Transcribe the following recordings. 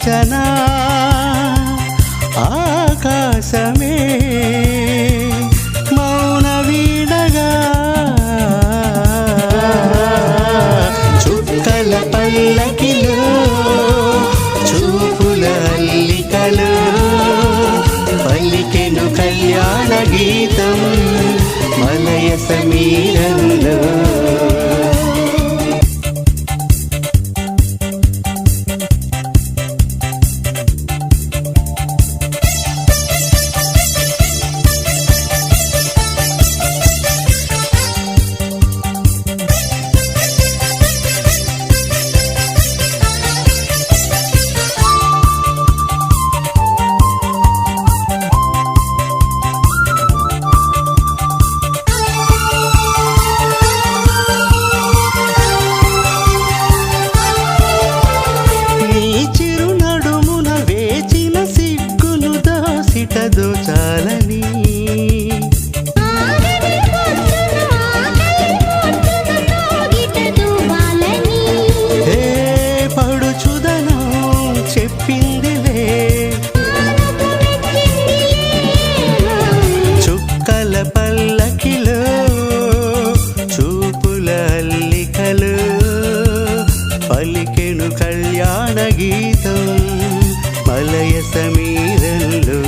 పెంచనా ఆకాశమే మౌన వీణగా చుక్కల పల్లకిలో చూపుల అల్లికలో పలికెను కళ్యాణ గీతం మలయ సమీరంలో చాలని పడుచుదనం చెప్పిందిలే చుక్కల పల్లకిలో చూపుల అల్లికలు పలికెను కళ్యాణ గీతం మలయ సమీరంలో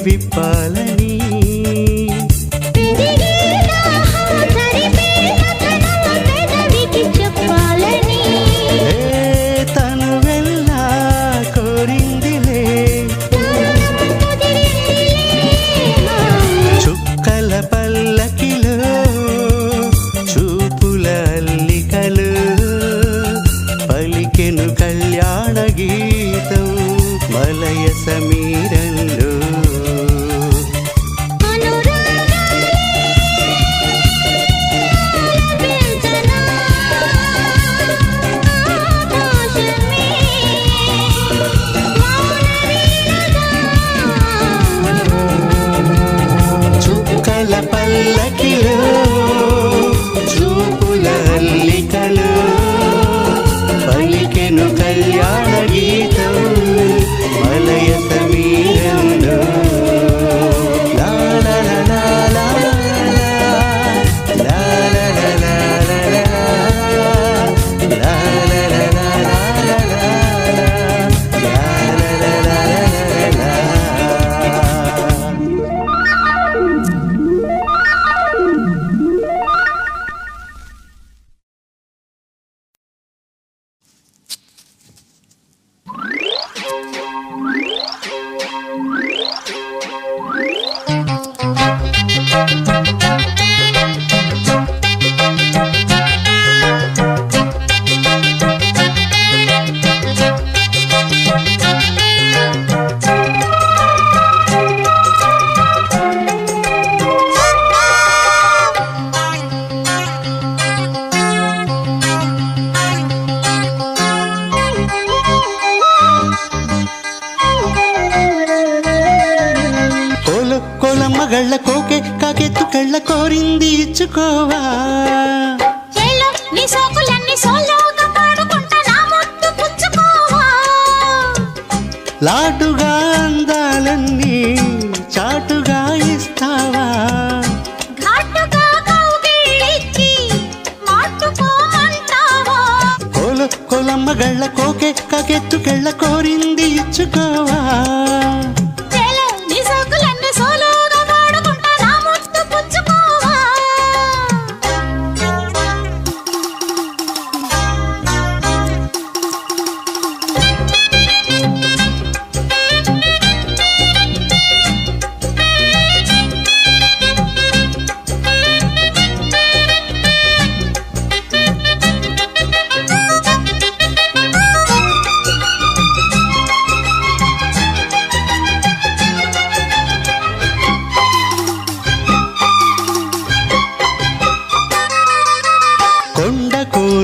విప్పాలని తను వెళ్ళా కోరిందిలే చుక్కల పల్లకిలో చూపుల అల్లికలు పలికెను కళ్యాణ గీతం మలయ సమీరంలో పల్లకిలో చూపుల అల్లికలు పలికెను కళ్యాణ గీతం మలయ సమీరంలో మగళ్ళ కోకే కాకెత్తు కళ్ళ కోరింది ఇచ్చుకోవా లాటుగా అందాలన్నీ చాటుగా ఇస్తావా కొలమ్మ గళ్ళ కోకే కాకెత్తు కళ్ళ కోరింది ఇచ్చుకోవా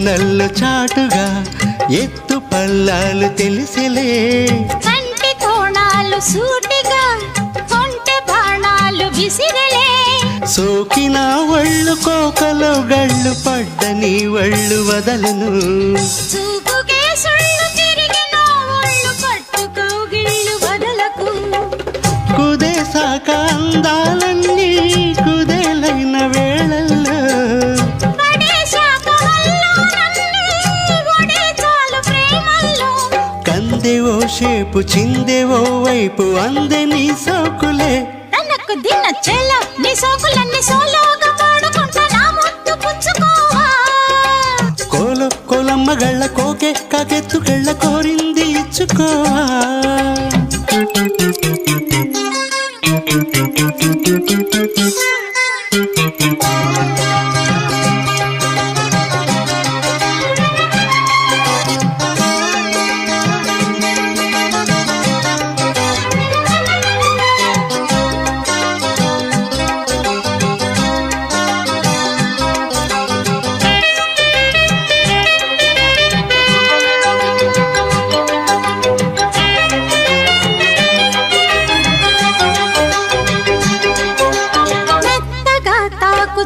నల్లు చాటుగా ఎత్తు పల్లాలు తెలిసిలే కంటి కోణాలు సూటిగా కొంటె బాణాలు విసిరలే సోకిన ఒళ్ళు కోకలో గళ్ళు పడ్డ నీ ఒళ్ళు వదలను చూపుకే సుళ్ళు తిరిగిన ఒళ్ళు పట్టుకో గిళ్ళు వదలకు కుదేశాక అందాలన్నీ కుదేలైన వేళల్లో కందెవో షేపు చిందెవో వైపు అందే నీ సోకులే తనకు దిన్న చెల నీ సోకులన్నీ సోలోగా పాడుకుంటా నా ముద్దు పుచ్చుకోవా కోలమ్మ గళ్ళ కోకే కాకెత్తుకెళ్ళ కోరింది ఇచ్చుకోవా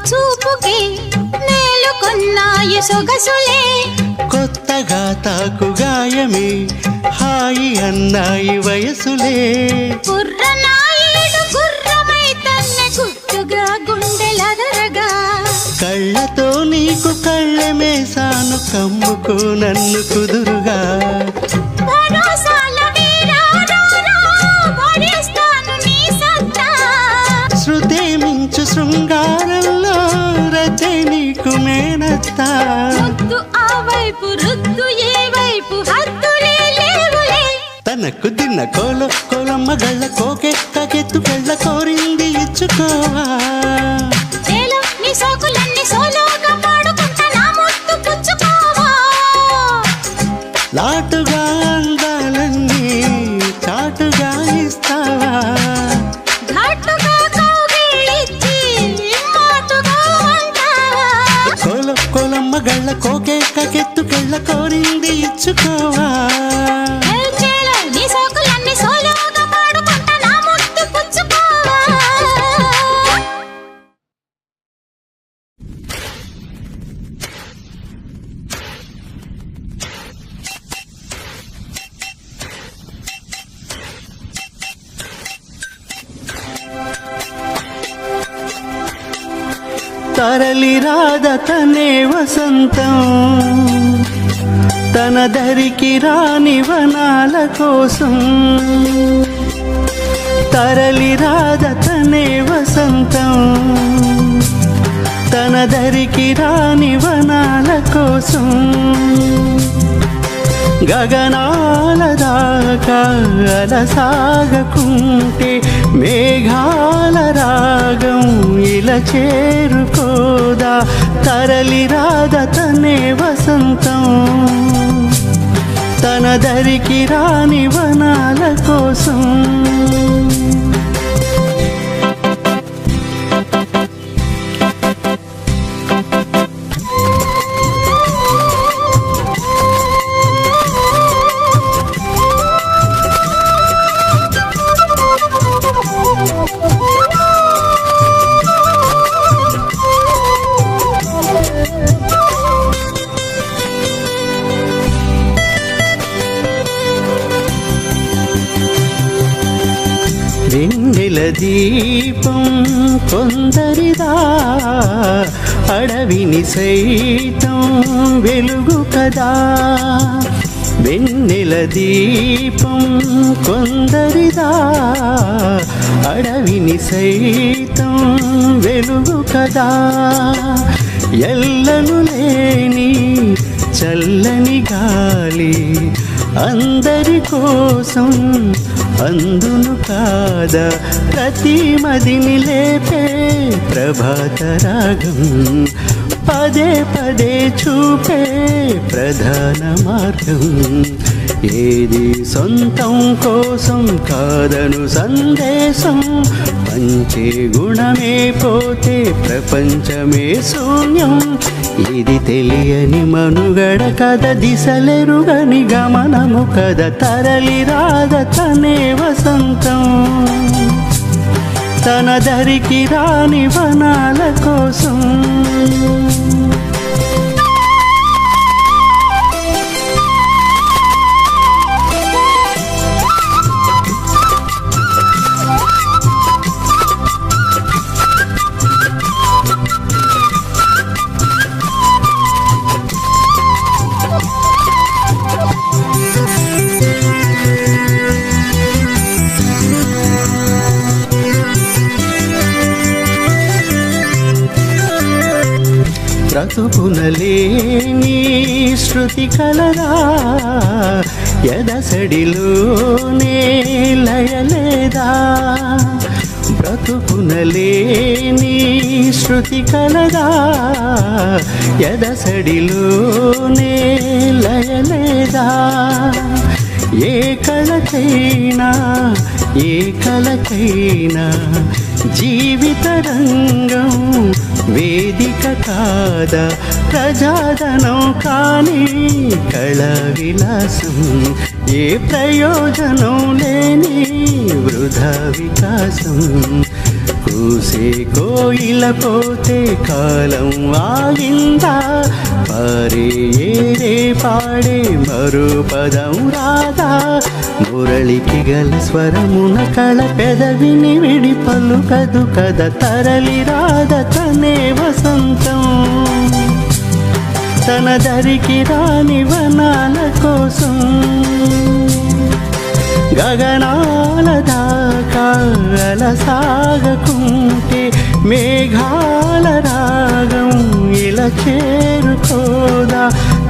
చూపుకి నేలుకొన్నాయి సొగసులే కొత్తగా తాకు గాయమే హాయి అన్నాయి వయసులే కుర్రనాయుడు గుర్రమై తన్నే గుట్టుగా గుండెలదరగా కళ్ళతో నీకు కళ్ళమేసాను కమ్ముకు నన్ను కుదురుగా శృతే మించు శృంగారంలో రచే నీకు మేనత్తా ముద్దు ఆ వైపు రుద్దు ఏ వైపు హద్దులే లేవులే తనకు దిన్న కోలమ్మ గళ్ళ కోకే కాకెత్తుకెళ్ళ కోరింది ఇచ్చుకోవా నీ సోకులన్నీ సోలోగా పాడుకుంటా నా ముద్దు పుచ్చుకోవా లాటుగా అందాలన్నీ చాటుగా ఇస్తావా కోలమ్మ గళ్ళ కోకే కాకెత్తుకెళ్ళ కోరింది ఇచ్చుకోవా నీ సోకులన్నీ సోలోగా పాడుకుంటా నా ముద్దు పుచ్చుకోవా తరలి రాద తనే వసంతం తన దరికి రాని వనాల కోసం తరలి రాద తనే వసంతం తన దరికి రాని వనాల కోసం గగనాల దాకా అలసాగకుంటే మేఘాల రాగం ఇలా చేరుకోదా తరలి రాద తనే వసంతం తన దరికి రాని వనాల కోసం వెన్నెల దీపం కొందరిదా అడవిని సైతం వెలుగు కదా వెన్నెల దీపం కొందరిదా అడవిని సైతం వెలుగు కదా ఎల్లలు లేని చల్లని గాలి అందరి కోసం అందును కాదా ప్రతి మదిని లేపే ప్రభాత రాగం పదే పదే చూపే ప్రధాన మార్గం ఏది సొంతం కోసం కాదను సందేశం పంచే గుణమే పోతే ప్రపంచమే శూన్యం ఇది తెలియని మనుగడ కథ దిశలెరుగని గమనము కథ తరలి రాద తనే వసంతం తన దరికి రాని వనాల కోసం బ్రతుకునలేని శృతి కలరా ఎదసడిలోనే లయలేదా బ్రతుకునలేని శృతి కలరా ఎదసడిలోనే లయలేదా ఏ కళకైనా ఏ కళకైనా జీవిత రంగం వేదిక కాదా ప్రజాదనం కానీ కళ విలాసం ఏ ప్రయోజనం లేని వృధా వికాసం కూసే కోయిల పోతే కాలం ఆగిందా పారే ఏరే పాడే మరో పదం రాదా మురళికి గల స్వరమున కళ పెదవిని విడి పలుకదు కథ తరలి రాద తనే వసంతం తన దరికి రాని వనాల కోసం గగనాల దాకా అలసాగకుంటే మేఘాల రాగం ఇలా చేరుకోదా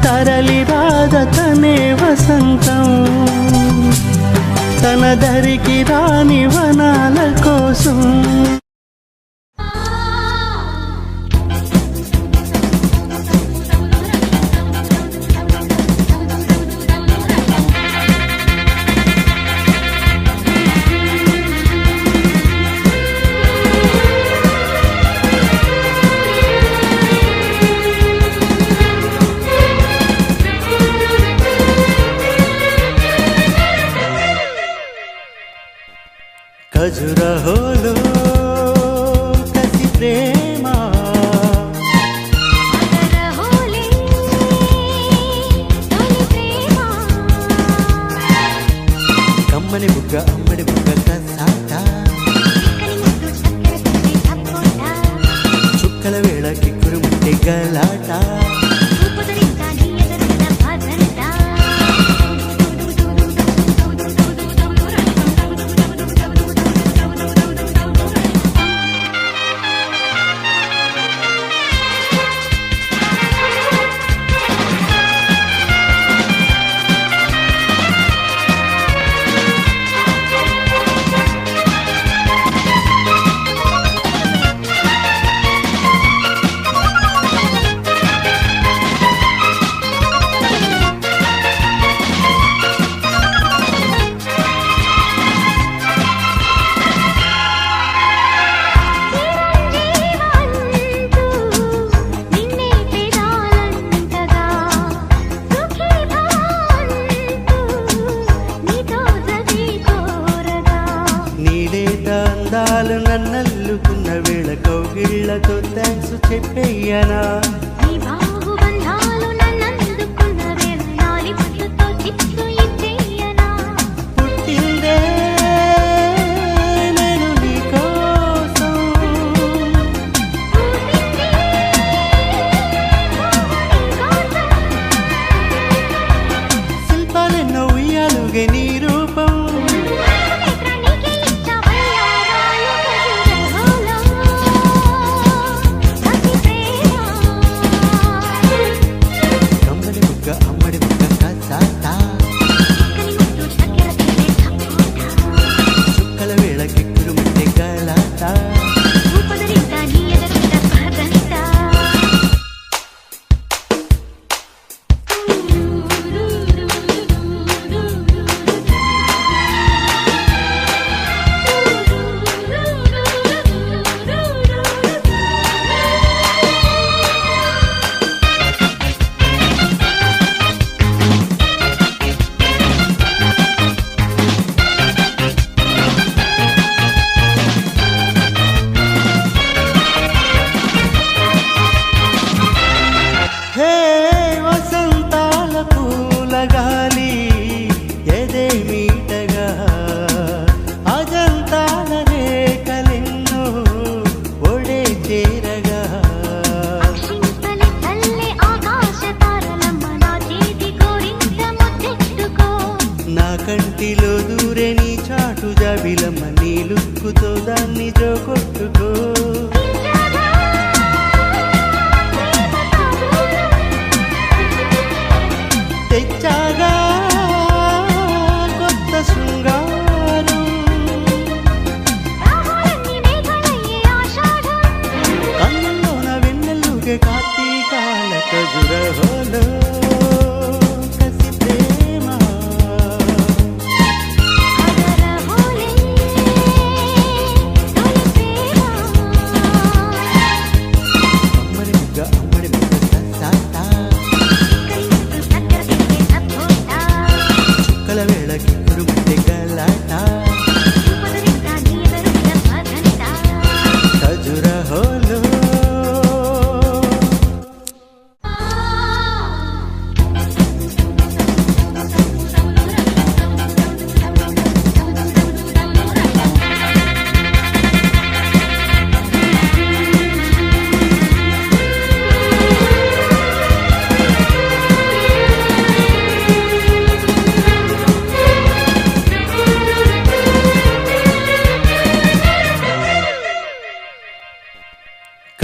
తరలి రాద తనే వసంతం తన దరికి రాని వనాల కోసం ఖజురహోలో కసి ప్రేమ కమ్మని బుగ్గ అమ్మడి బుగ్గ కసాట చుక్కల వేళ కిక్కురు ముట్టే గలాట అందాలు నన్నల్లుకున్న వేళ కౌగిళ్లతో థ్యాంక్స్ చెప్పేయనా పుట్టిందే నేను నీకోసం శిల్పాలెన్నో ఉయ్యాలుగే నీ రూపం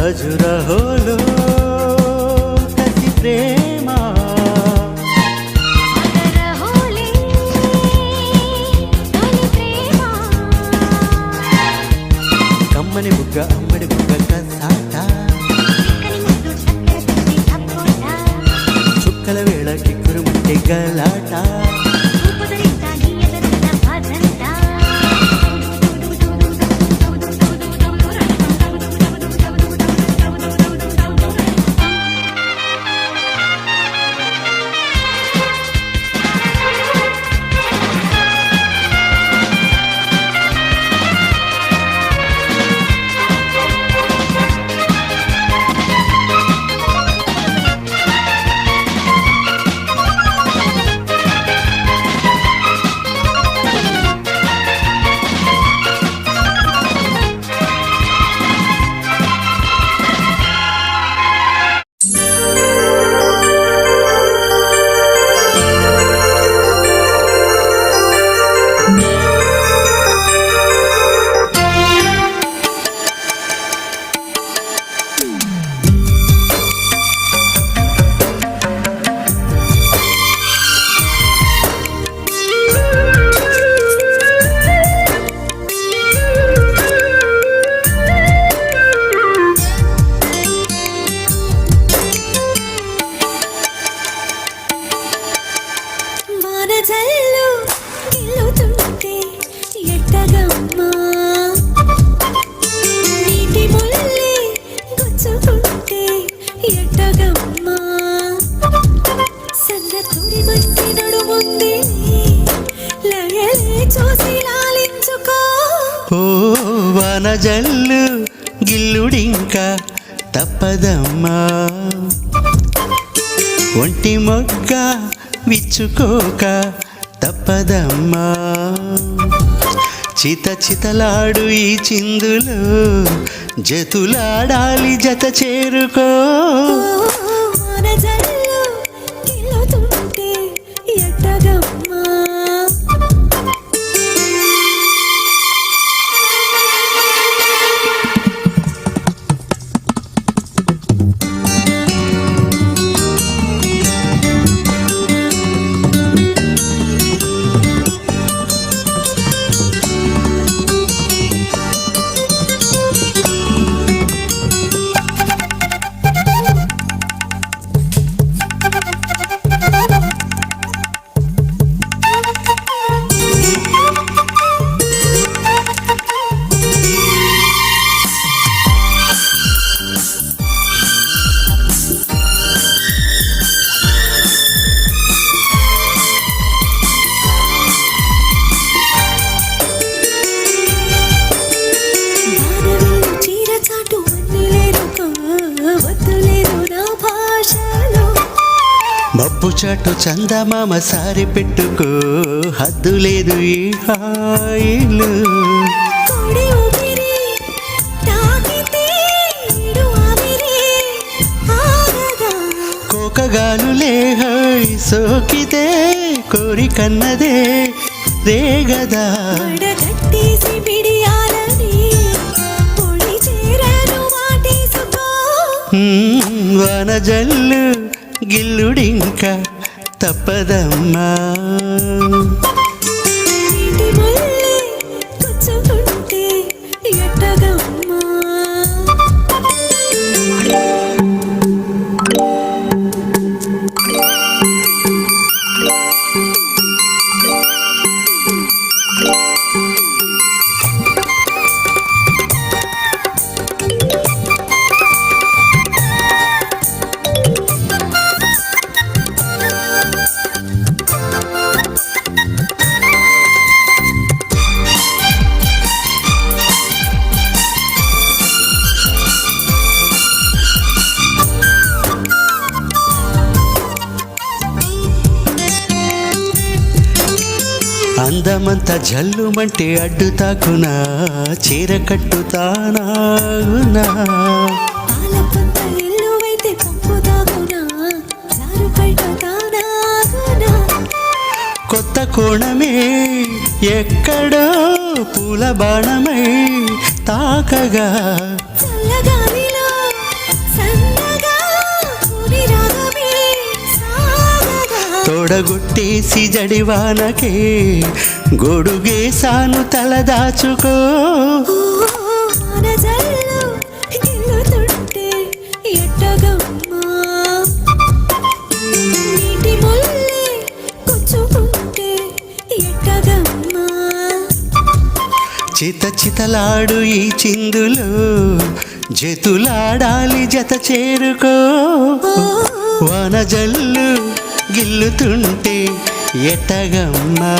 ఖజురహోలో కసి ప్రేమ రహోలే తొలి ప్రేమ కమ్మని బుగ్గ అమ్మడి బుగ్గ కసాట కని ముద్దు చక్కెర తీసి తప్పొట్ట చుక్కల వేళ కిక్కురు ముట్టి గలాట ఉపదరింత నీ ఎదరున్న భద్రంత వానజల్లు గిల్లుతుంటే ఎట్టగమ్మా నీటి ముల్లి గుచ్చుకుంటే ఎట్టగమ్మా సన్న తుడి మట్టి నడుముంది లయలే చూసి లాలించుకో ఓ వానజల్లు గిల్లుడింకా తప్పదమ్మా ఒంటి మొగ్గ విచ్చుకోక తప్పదమ్మా చిత చితలాడు ఈ చిందులో జతులాడాలి జత చేరుకో వానజల్లు గిల్లుతుంటే ఎట్టగమ్మా మబ్బు చాటు చందమామ సారి పెట్టుకో హద్దు లేదు ఈ హాయిలు కోకగాలులే హాయ్ సోకితే కోరికన్నదే రేగదా వానజల్లు గిల్లుడింకా తప్పదమ్మా అందమంతా జల్లుమంటే అడ్డు తాకునా చీర కట్టుతానాగునా కొత్త కోణమే ఎక్కడో పూల బాణమై తాకగా తోడగొట్టేసి జడివానకే గొడుగేసాను తలదాచుకో వానజల్లు గిల్లుతుంటే ఎట్టగమ్మా నీటి ముల్లే గుచ్చుకుంటే ఎట్టగమ్మా చిత చితలాడు ఈ చిందులో జతులాడాలి జత చేరుకో వానజల్లు గిల్లుతుంటే ఎట్టగమ్మా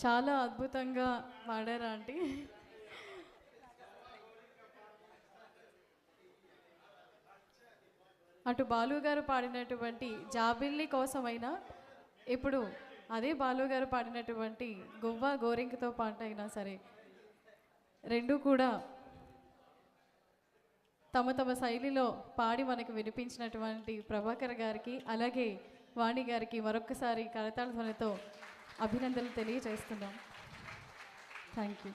చాలా అద్భుతంగా పాడారు ఆంటీ. అటు బాలు గారు పాడినటువంటి జాబిల్లి కోసమైనా, ఇప్పుడు అదే బాలు గారు పాడినటువంటి గువ్వ గోరింకతో పాట అయినా సరే, రెండు కూడా తమ తమ శైలిలో పాడి మనకు వినిపించినటువంటి ప్రభాకర్ గారికి అలాగే వాణి గారికి మరొక్కసారి కరతాళ ధ్వనితో అభినందనలు తెలియజేస్తున్నాం. Thank you.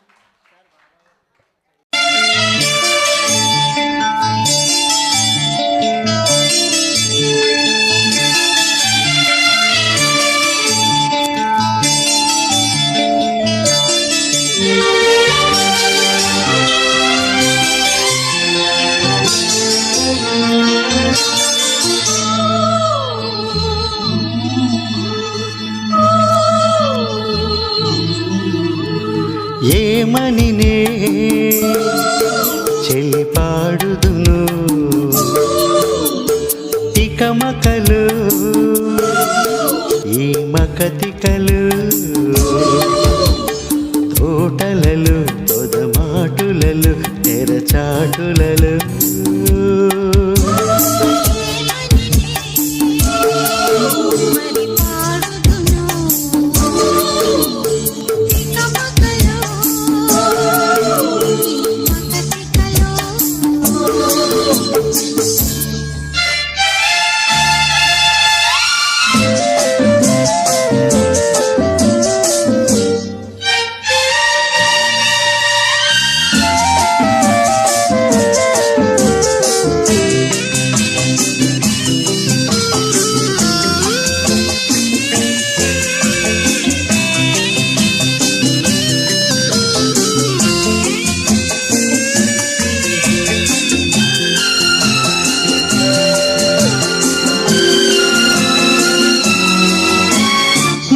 ఏమనినే చెల్లి పాడుదును తికమకలు ఈ మకతికలు తోటలలు తొదమాటులలు తెరచాటులలు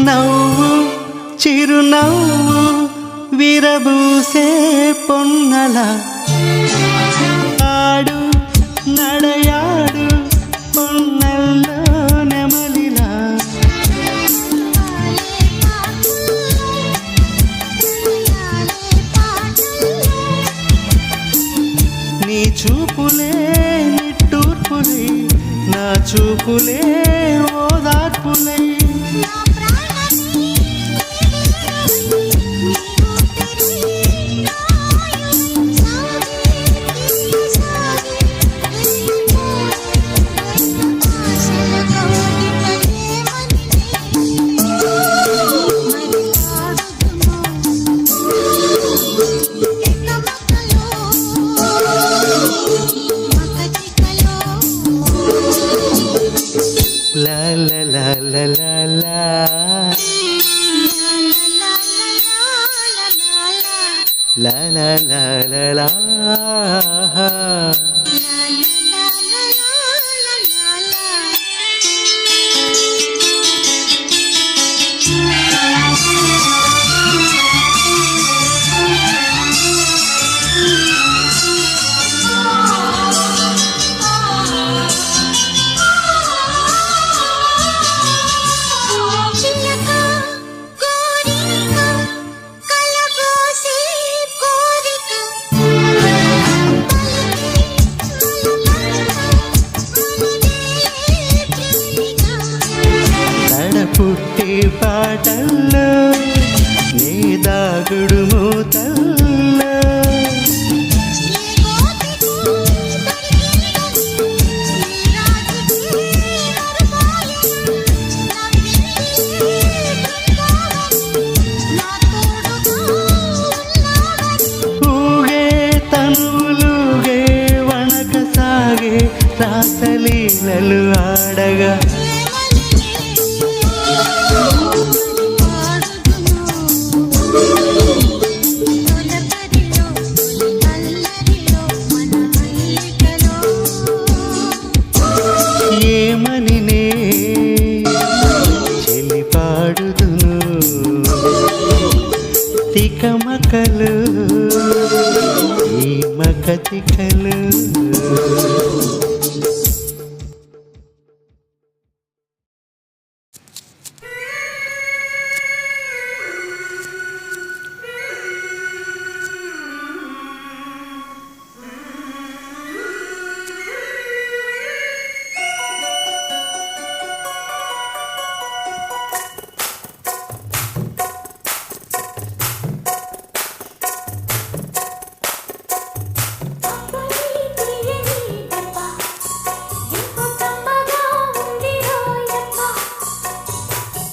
నవ్వు చిరునవ్వు విరబూసే పొన్నల ఆడు నడయాడు పొన్నల్లో నెమలిలా నీ చూపులే నిట్టూర్పులే నా చూపులే ఓదార్పులై la la la la la la la la la la la పుట్టి పాటల్లో నీ దాగుడు మూతల్లో ఊగే తనువులుగే వణక సాగే రాసలీలలు ఆడగా ఏమనినే చెల్లి పాడుదును తికమకలు ఈ మకతికలు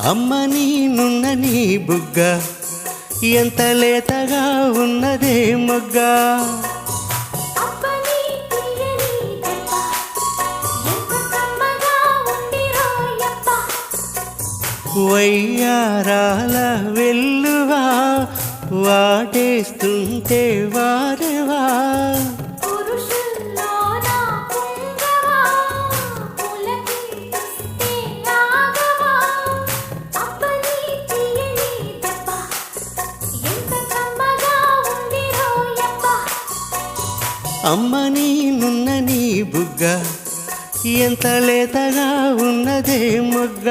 అమ్మ నీ నున్న నీ బుగ్గ ఎంత లేతగా ఉన్నదే మొగ్గ. అబ్బని తీయని దెబ్బ ఎంత కమ్మగా ఉంది రోయప్ప. వయ్యారాల వెల్లువా వాటేస్తుంటే వారెవా. పురుషుల్లోన పుంగవా పులకిస్తే రాగవా. అబ్బని తీయని దెబ్బ ఎంత కమ్మగా ఉంది రోయప్ప. అమ్మ నీ నున్న నీ బుగ్గ ఎంత లేతగా ఉన్నదే మొగ్గ.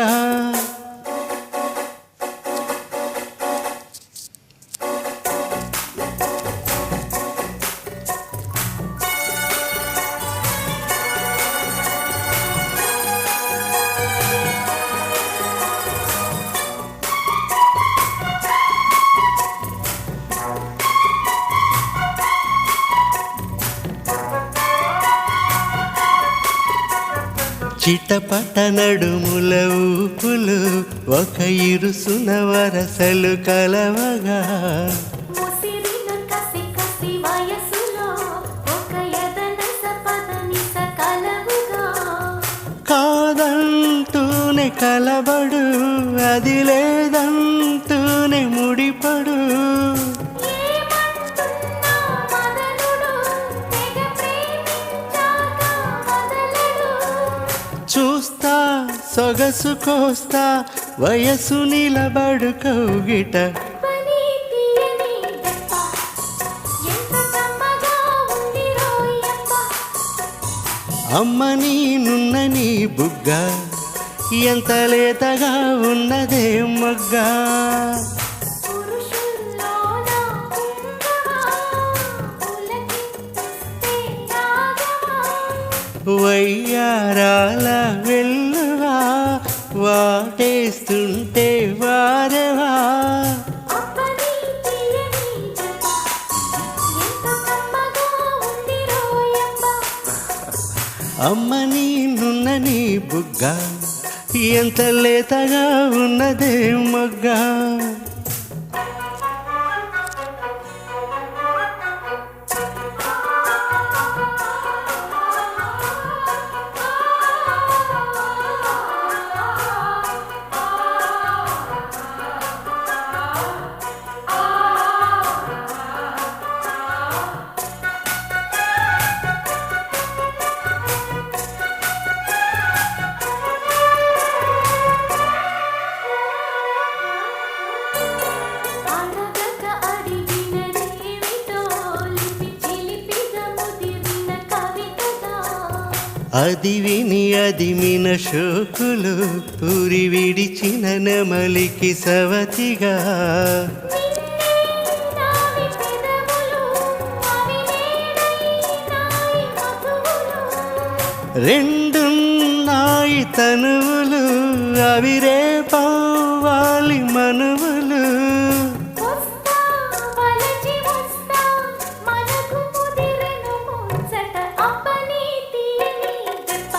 చిటపట నడుముల ఊపులు ఒక ఇరుసున వరసలు కలవగా. ముసిరిన కసి కసి వయసులో ఒక యదనస పదనిస కలవుగా. కాదంటూనే కలబడు అది లేదంటూనే ముడిపడు. ఏమంటున్నా మదనుడు తెగ ప్రేమించాక వదలడు. చూస్తా సొగసు కోస్తా వయసు నిలబడు కౌగిట. పని తీయని దెబ్బ ఎంత కమ్మగా ఉంది రోయప్ప. అమ్మ నీ నున్న నీ బుగ్గ ఎంత లేతగా ఉన్నదే మొగ్గ. పురుషుల్లోన పుంగవా పులకిస్తే రాగవా. వయ్యారాల వెల్లువా వాటేస్తుంటే వారెవా. అబ్బని తీయని దెబ్బ ఎంత కమ్మగా ఉంది రోయప్ప. అమ్మ నీ నున్న నీ బుగ్గ ఎంత లేతగా ఉన్నదే మొగ్గ. అడగక అడిగినదేమిటో లిపి చిలిపిగా ముదిరిన కవితగా. అది విని అది మిన శోకులు ఊరి విడిచిన నెమలికి సవతిగా. నావి పెదవులు అవి నేనైనాయి మధువులు. రెండున్నాయి తనువులు అవి రేపవ్వాలి మనువులు. వస్తా వలచి వస్తా మనకు ముదిరెను ముచ్చట. అబ్బని తీయని దెబ్బ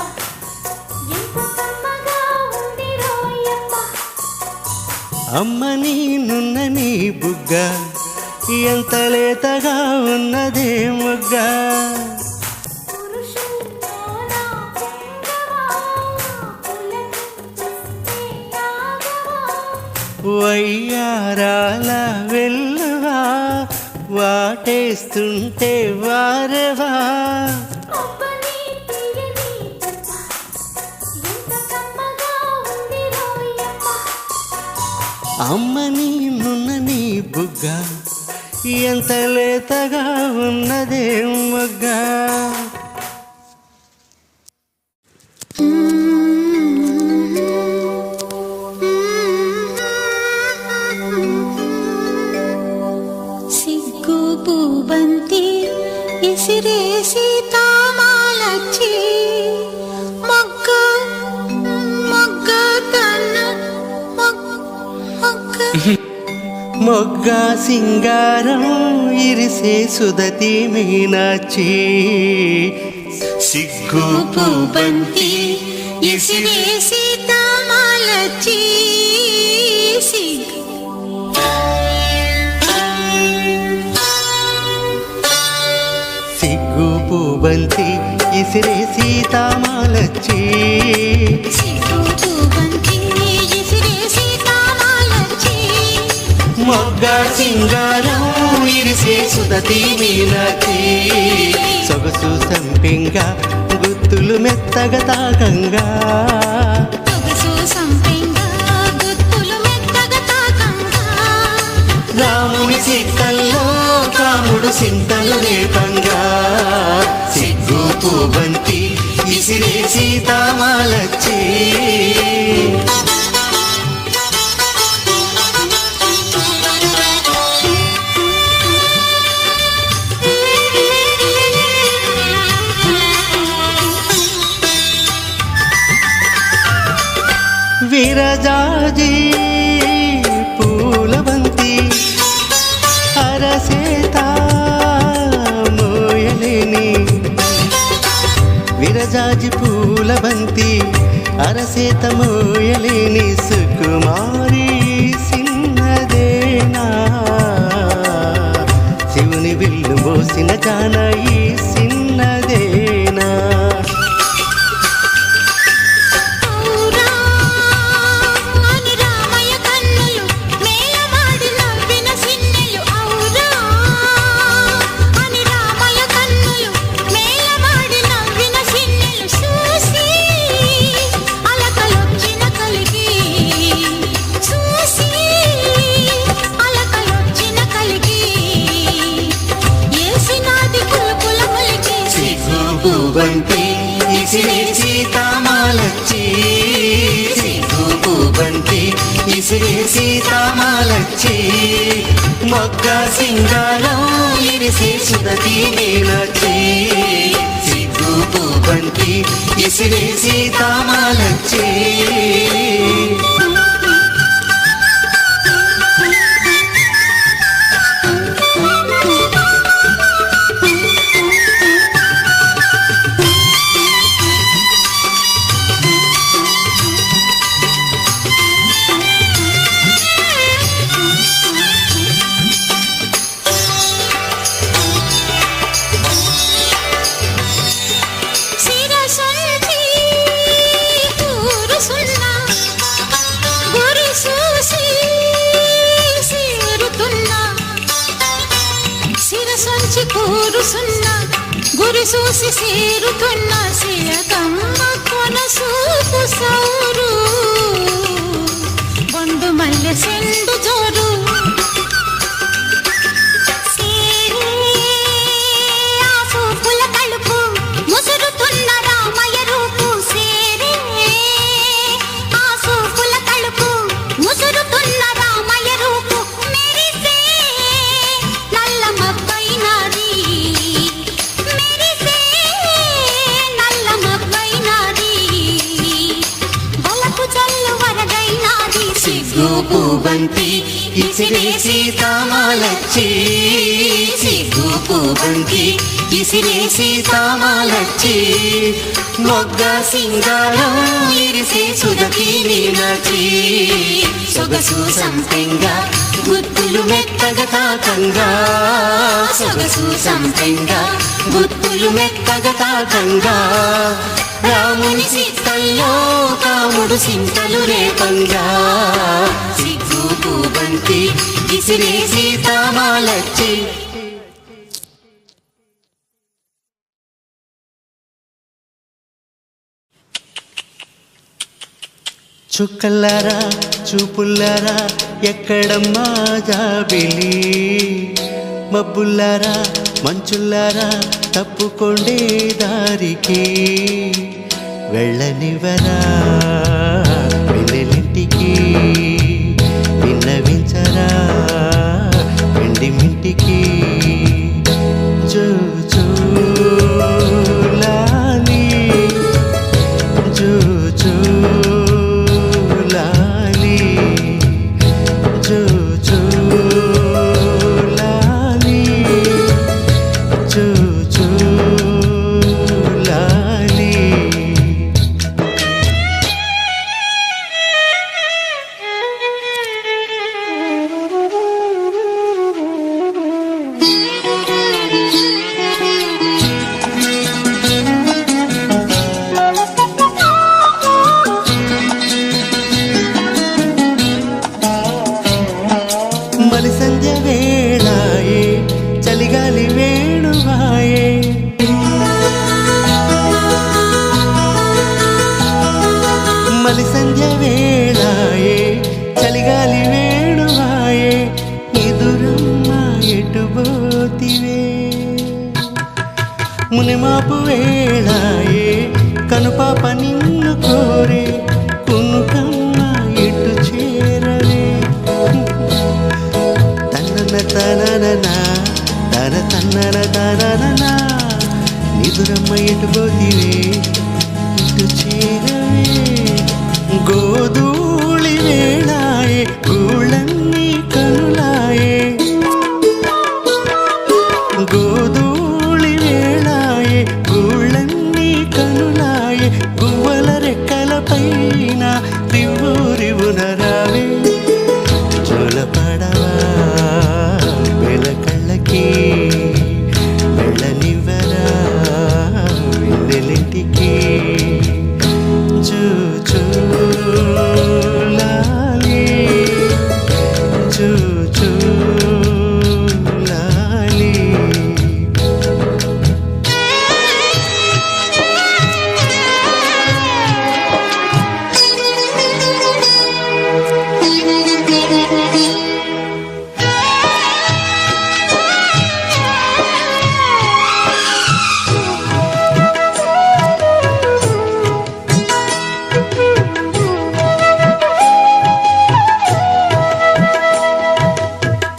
ఎంత కమ్మగా ఉంది రోయప్ప. అమ్మ నీ నున్న నీ బుగ్గ ఎంత లేతగా ఉన్నదే మొగ్గ. పురుషుల్లోన పుంగవా పులకిస్తే రాగవా. వయ్యారాల వెల్లువా వాటేస్తుంటే వారెవా. అబ్బని తీయని దెబ్బ ఎంత కమ్మగా ఉంది రోయప్ప. అమ్మ నీ నున్న నీ బుగ్గ ఎంత లేతగా ఉన్నదే మొగ్గ. సిగ్గు పూబంతి ఇసిరేసి తామాలచ్చి మొగ్గ మొగ్గ తన మొగ్గ. మొగ్గ సింగారం ఇరిసే సుదతి మీనాచి. సిగ్గు పూబంతి ఇసిరేసి తామాలచ్చి బంతి ఇసిరే సీతామాలచ్చి సిగ్గు బంతి ఇసిరేసి తాళాలొచ్చి మొగ్గ సింగారం ఇరిసే సుదతి మీనాచి సొగసు సంపింగా గుత్తులు మెత్తగా తాకంగా సొగసు సంపెంగా గుత్తులు మెత్తగా తాకంగా రాముని సిక్కల్లో కాముడు సింతలు రేపంగా సిగ్గు పూబంతి ఇసిరే సీతామాలచ్చి విరజాజి పూలబంతి అరసేత మోయలేని విరజాజి పూలబంతి అరసేత మోయలేని సుకుమారి సిన్నదేనా శివుని విల్లు మోసిన జానయి సిన్నదేనా ఔరా అని రామయ్య కన్నులు మేలమాడి నవ్విన సిన్నెలు ఔరా అని రామయ్య కన్నులు మేలమాడి నవ్విన సిన్నెలు చూసి అలకలొచ్చిన కలిగి చూసి అలకలొచ్చిన కలిగి ఏసినాది కులకుల మొలికి సిగ్గు పూబంతి ఇసిరే సీతామాలచ్చి సిగ్గు పూబంతి ఇసిరే సీతామాలచ్చి మొగ్గ సింగారం ఇరిసే సుదతి మీనాచి సిగ్గు పూబంతి ఇసిరే సీతామాలచ్చి శిరసొంచి కూరుసున్న గురి చూసి సీరుతున్న శిరసొంచి కూరుసున్న గురి చూసి సీరుతున్న శిలకమ్మ కొనసూపు సౌరు బొండు మల్లె సెండు జోరు ఆ సూపుల కలుపు ముసురుతున్న రామయ్య రూపు సేరే ఆ సూపుల కలుపు ముసురుతున్న రామయ్య రూపు మెరిసే నల్ల మబ్బైనాది మెరిసే నల్ల మబ్బైనాది బలపు జల్లు వరదైనాది సిగ్గు పూబంతి ఇసిరే సీతామాలచ్చి సిగ్గు పూబంతి ఇసిరే సీతామాలచ్చి మొగ్గ సింగారం ఇరిసే సుదతి మీనాచి సొగసు సంపెంగా గుత్తులు మెత్తగా తాకంగా సొగసు సంపెంగా గుత్తులు మెత్తగా తాకంగా రాముని సిక్కల్లో కాముడు సింతలు రేపంగా సిగ్గు పూబంతి ఇసిరే సీతామాలచ్చి చుక్కల్లారా చూపుల్లారా ఎక్కడమ్మా జాబిలి మబ్బుల్లారా మంచుల్లారా తప్పుకొండే దారికి వెళ్ళనివరా వెన్నెలింటికి విన్నవించరా వెండి మింటికి జో జో లాలి జో జో లాలి జో జో లాలి జో జో లాలి సంధ్య వేళాయే చలిగాలి వేణువాయే ఎదురమ్మ ఎటుబోతివే మునిమాపు వేళాయే కనుపాప నిన్ను కోరే కునుకమ్మ ఎటు చేరవే తన్నన తననా తన తన్నన తననా నిదురమ్మ ఎటు పోతివే ఇటు చేరవే గోధూళి వేళాయే గూళ్ళన్నీ కనులాయే గోధూళి వేళాయే గూళ్ళన్నీ కనులాయే గువ్వల రెక్కల పైన రివ్వున రావే జోలపడవా వెలకళ్ళకి వెళ్ళనివ్వరా వెన్నెలింటికి చూలాలి చూలాలి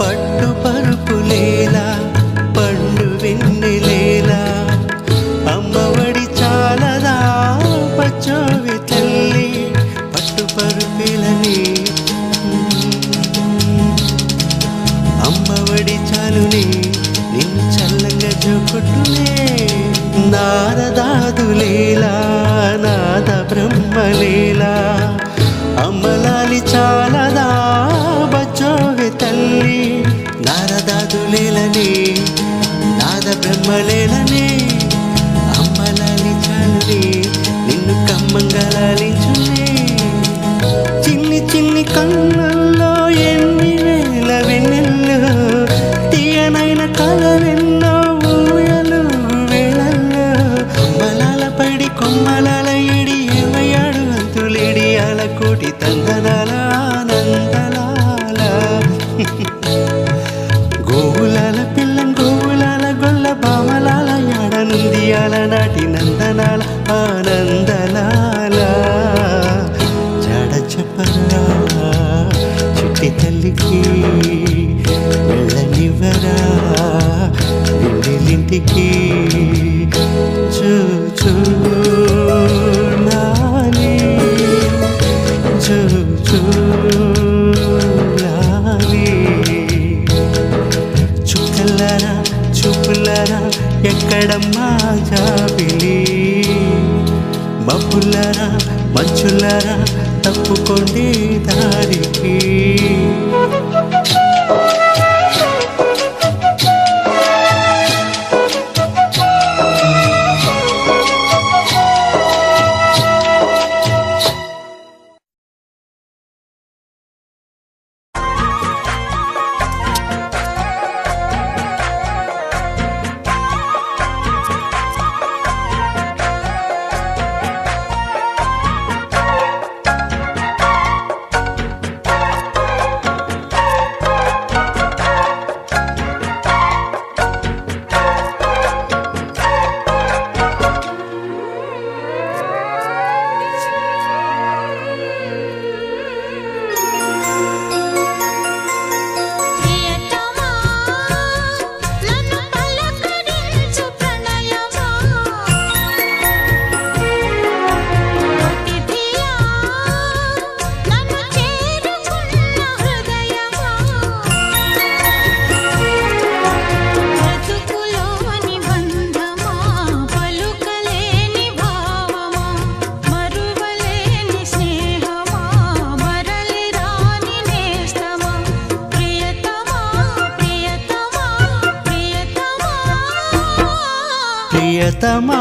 పట్టు పరుపులేలా పండు వెన్నెలేలా అమ్మఒడి చాలదా పచ్చోవి తల్లి పట్టు పరుపులని అమ్మఒడి చాలునే నిన్ను చల్లంగా చూపుట్టునే నారదాదులేలా నాద బ్రహ్మలేలా అమ్మలాలి చాలదా బచ్చోవి తల్లి నారదాదులేలనే నాద బ్రహ్మలేలనే అమ్మలాలి చాలునే నిన్ను కమ్మంగలాలించునే చిన్ని చిన్ని కన్నుల్లో ఎన్ని వేల వెన్నెల్లో తీయనైన కలవెన్నో ఊయలు వేళల్లో అమ్మలాల పడి కొమ్మలాల ఎడి ఏమయ్యాడు అంతులేడి అల కోటి తందనాల ఆనందలాల గోవులాల పిల్లం గోవులాల గొల్ల బామలాల యాడనుంది అల నాటి నందనాల ఆనందలాల జాడ చెప్పరా చిట్టి తల్లికి వెళ్ళనివ్వరా వెన్నెలింటికి చూలాలి చూలాలి చుక్కలారా చూపులారా ఎక్కడమ్మా జాబిలి మబ్బులారా మంచులారా తప్పుకోండి దారికి ప్రియతమా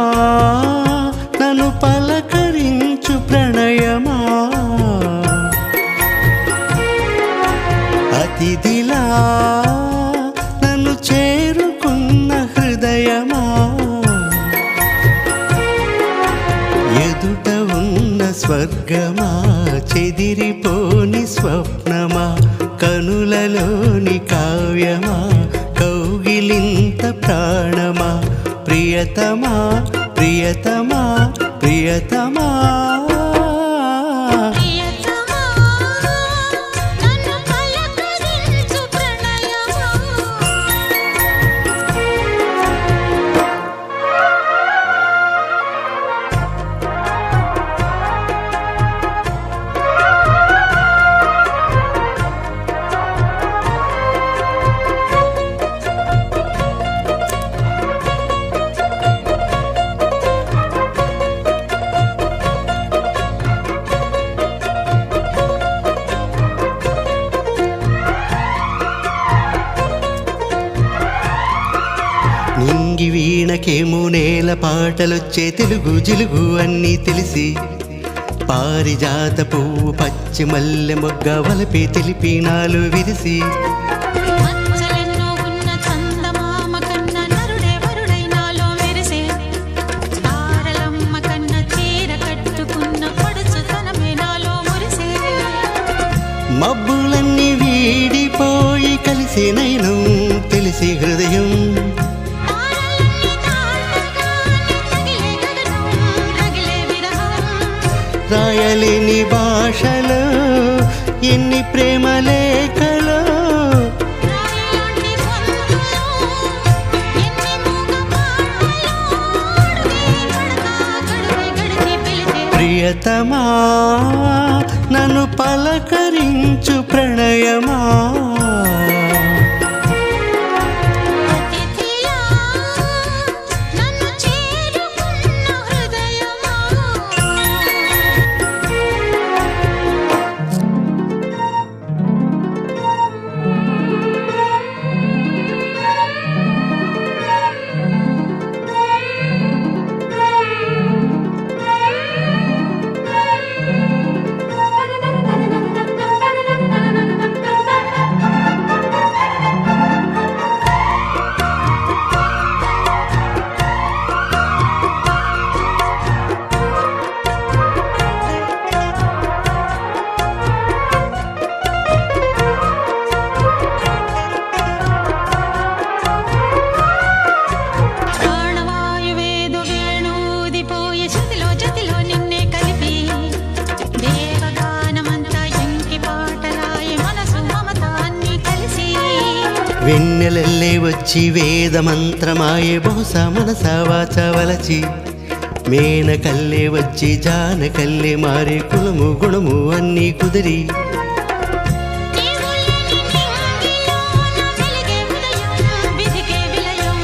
నన్ను పలకరించు ప్రణయమా అతిథిలా నన్ను చేరుకున్న హృదయమా ఎదుట ఉన్న స్వర్గమా చెదిరిపోని స్వప్నమా కనులలోని కావ్యమా కౌగిలింత ప్రాణమా ప్రియతమా ప్రియతమా ప్రియతమా ప్రియతమా నన్ను పలకరించు ప్రణయమా నింగి వీణకేమో నేల పాటలొచ్చే తెలుగు జిలుగు అన్నీ తెలిసి పారిజాత పువ్వు పచ్చి మల్లె మొగ్గ వలపే తెలిపి నాలు విరిసి మచ్చలెన్నో ఉన్న చందమామ కన్న నరుడే వరుడై నాలో మెరిసే తారలమ్మ కన్న చీర కట్టుకున్న పడుచుతనమే నాలో మురిసే మబ్బులన్నీ వీడిపోయి కలిసి నైనం తెలిసి హృదయం తారలన్నీ దాటగానే తగిలే గగనం రగిలే విరహం రాయలేని భాషలో ఎన్ని ప్రేమ లేఖలో రాయలాంటి గొంతులో ఎన్ని మూగ పాటలో అడుగే పడతా గడువే గడిచి పిలిచే ప్రియతమా నన్ను పలకరించు ప్రణయమా అతిథిలా నన్ను చేరుకున్న హృదయమా ప్రాణవాయువేదో వేణూదిపోయే శృతిలో జతిలో నిన్నే కలిపి దేవగానమంతా ఎంకి పాటలాయి మనసు మమత అన్నీ కలిసి వెన్నెలల్లే వచ్చి వేద మంత్రమాయే బహుశా మనసా వాచ వలచి మేనకల్లే వచ్చి జానకల్లే మారే కులము గుణము అన్నీ కుదిరి నీవు లేని నింగిలోన వెలిగే ఉదయం విధికే విలయం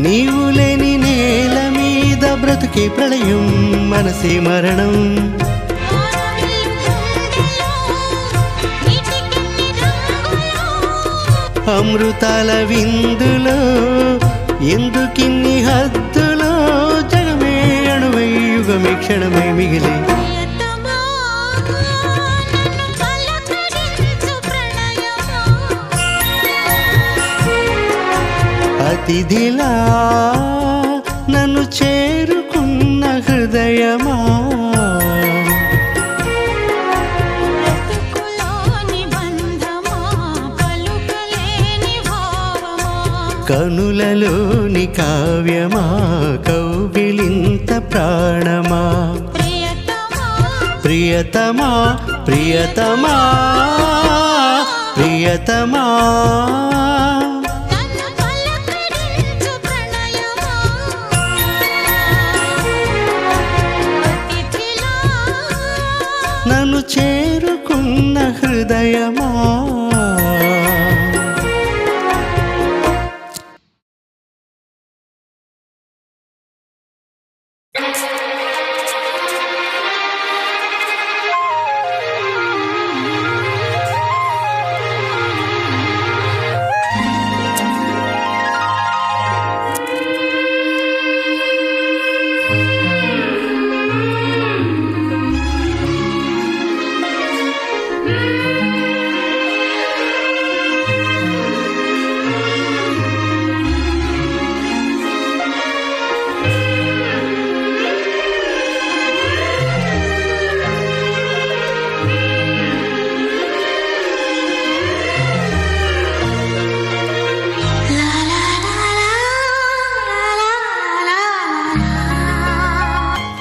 నీవు లేని నేల మీద బ్రతుకే ప్రళయం మనసే మరణం వానవిల్లు గుండెలో నీటికెన్ని రంగులో అమృతాల విందులో ఎందుకిన్ని హద్దులో జగమే అణువై యుగమే క్షణమై మిగిలి ప్రియతమా నన్ను పలకరించు ప్రణయమా అతిథిలా నన్ను చేరుకున్న హృదయమా బ్రతుకులోని బంధమా పలుకలేని భావమా కనులలోని కావ్యమా కౌగిలింత ప్రాణమా ప్రియతమా ప్రియతమా ప్రియతమా ప్రియతమా నన్ను పలకరించు ప్రణయమా అతిథిలా నన్ను చేరుకున్న హృదయమా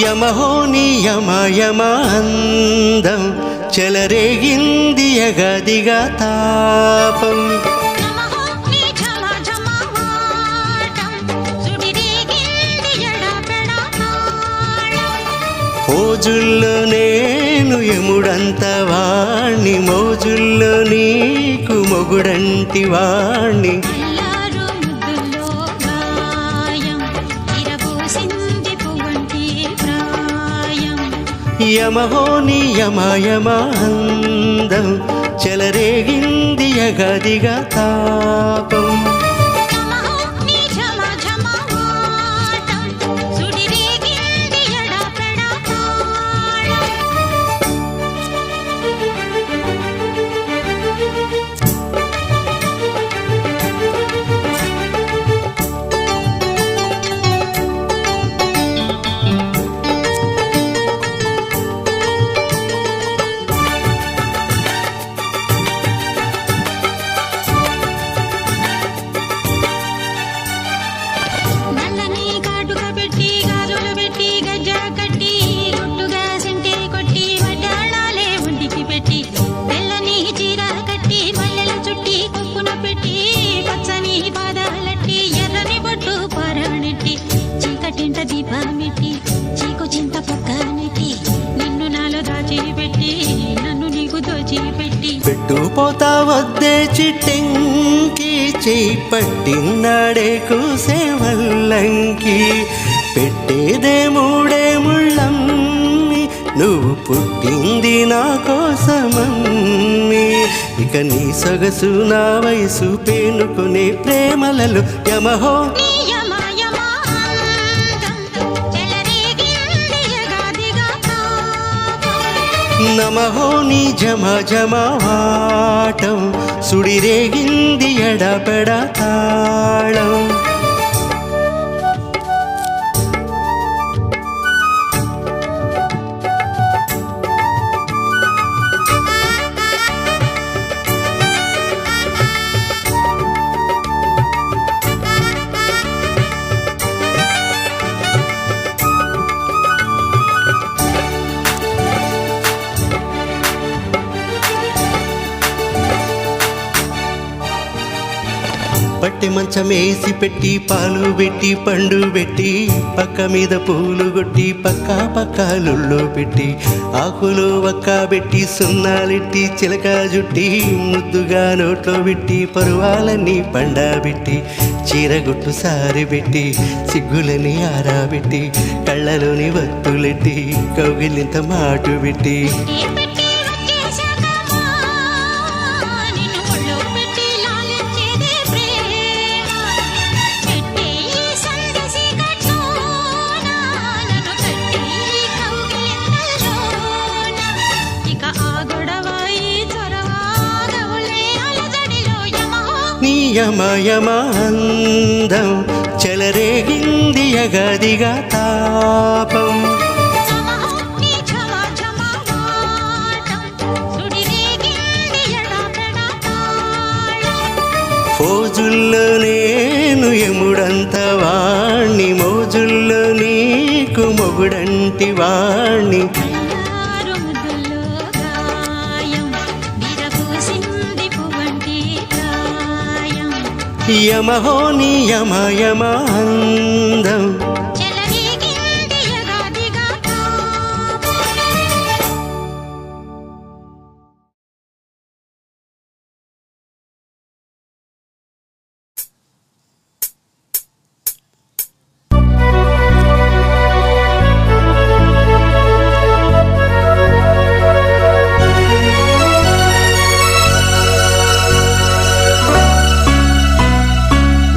యమహో నీ యమ యమ అందం చెలరేగింది యగదిగా తాపం నమః నీ ఝమ ఝమ వాటం సుడిరేగింది ఎడపెడ తాళం మోజుల్లో నేను యముడంత వాణ్ణి మోజుల్లో నీకు మొగుడంటి వాణ్ణి అల్లారు ముద్దుల్లో గాయం ఇరబోసింది పువ్వంటి ప్రాయం యమహో నీ యమ యమ అందం చెలరేగింది యగదిగా తాపం నమః నీ ఝమ ఝమ వాటం సుడిరేగింది ఎడపెడ తాళం నల్లని కాటుక పెట్టి గాజులు పెట్టి గజ్జ కట్టి గుట్టుగా సెంటే కొట్టి వడ్డాణాలే ఒంటికి పెట్టి తెల్లని చీర కట్టి మల్లెల చుట్టి కొప్పున పెట్టి పచ్చని పాదాలట్టి ఎర్రని బొట్టు పారాణెట్టి చీకటింట దీపమెట్టి చీకు చింత పక్క నెట్టి నిన్ను నాలో దాచిపెట్టి నన్ను నీకు దోచిపెట్టి పెట్టుపోతా వద్దే చిట్టెంకి చేయి పట్టినాడే కూసేవల్లంకి పెట్టేదే మూడే ముళ్ళమ్మి నువ్వు పుట్టింది నా కోసమమ్మి ఇక నీ సొగసు నా వయసు పేనుకునే ప్రేమలలో యమహో నీ యమ యమ అందం చెలరేగింది యగాదిగా తాపం నమహో నీ జమ జమ వాటం సుడిరేగింది ఎడపెడ తాళం పట్టె మంచమేసి పెట్టి పాలు పెట్టి పండు పెట్టి పక్క మీద పూలు కొట్టి పక్క పక్కలుల్లో పెట్టి ఆకులు వక్క పెట్టి సున్నాలెట్టి చిలక జుట్టి ముద్దుగా నోట్లో పెట్టి పరువాలన్నీ పండబెట్టి చీరగుట్టు సారి పెట్టి సిగ్గులని ఆరాబెట్టి కళ్ళలోని వత్తులెట్టి కౌగిలింత మాటు పెట్టి పెట్టి వచ్చేశాకమ్మా నిన్ను ఒళ్ళో పెట్టి లాలించేదే ప్రేమ పెట్టే ఈ సందేశి కట్లోన నన్ను కట్టి కౌగిలింతల్లోన ఇక ఆ గొడవ ఈ చొరవ గవులే అలజడిలో యమహో నీ యమ యమ అందం చెలరేగింది యగదిగా తాపం నమః నీ ఝమ ఝమ వాటం సుడిరేగింది ఎడపెడ తాళం ఫోజుల్లో నేను యముడంత వాణ్ణి మోజుల్లో నీకు మొగుడంటి వాణ్ణి అల్లారు ముద్దుల్లో గాయం విరబూసింది పువ్వంటి ప్రాయం యమహో నీ యమ యమ అందం చెలరేగింది యగాదిగా తాపం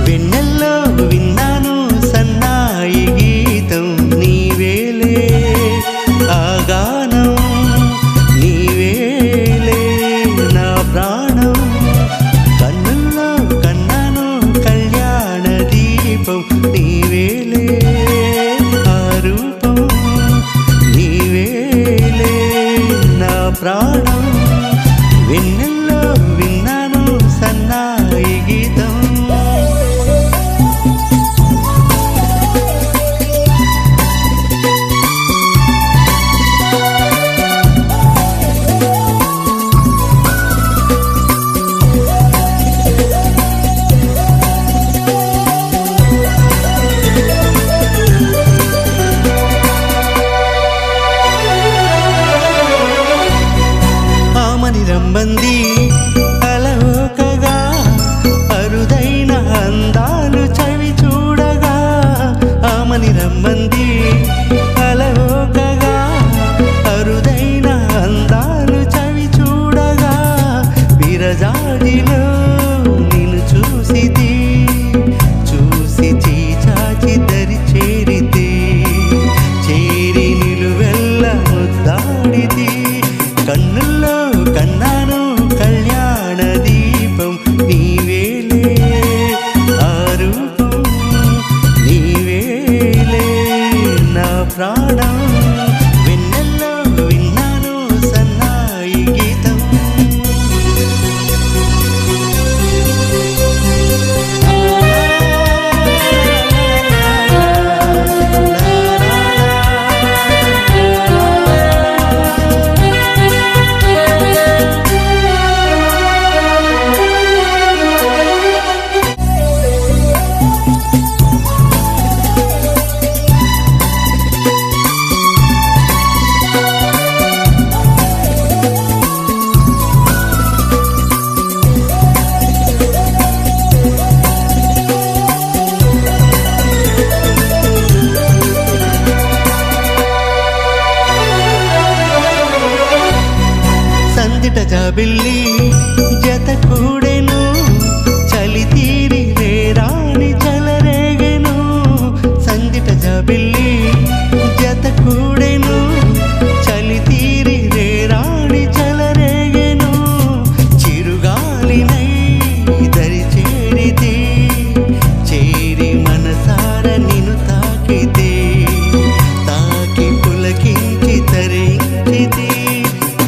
వెన్నెల్లో విన్నాను సన్నాయి గీతం నీవేలే ఆ గానం నీవేలే నా ప్రాణం కన్నుల్లో కన్నాను కళ్యాణ దీపం నీవేలే ఆ రూపం నీవేలే నా ప్రాణం వెన్నెల్లో విన్నాను సన్నాయి గీతం ఆమని రమ్మంది అలవోకగా అరుదైన అందాలు చవి చూడగా ఆమని రమ్మంది అలవోకగా అరుదైన అందాలు చవి చూడగా విరజాజిలో నిన్ను చూసిది చూసి చీచాచి దరి చేరితే చేరి నిలువెల్ల ముద్దాడిది కన్నుల్లో కన్నాను కళ్యాణ దీపం నీవేలే ఆ రూపం నీవేలే నా ప్రాణం వెన్నెల్లో విన్నాను సన్నాయి గీతం సందిట జాబిల్లి జత కూడెను చలి తీరి వేరాని చలరేగెను సందిట జాబిల్లి జత కూడెను చలి తీరి వేరాని చలరేగెను చిరుగాలినై దరి చేరితే చేరి మనసార నిన్ను తాకితే తాకి పులకించి తరించితే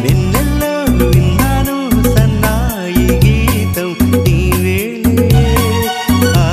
వెన్నెల్లో విన్నాను సన్నాయి గీతం నీవేలే ఆ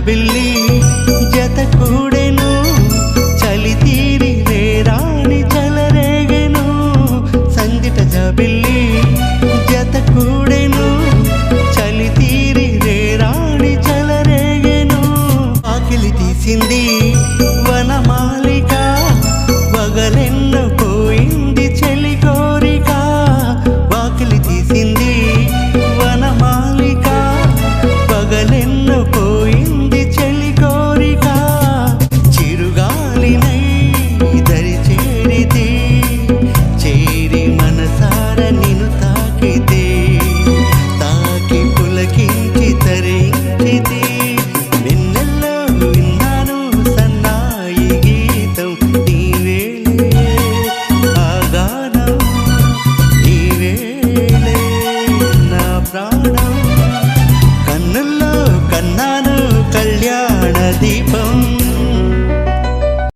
బిల్లి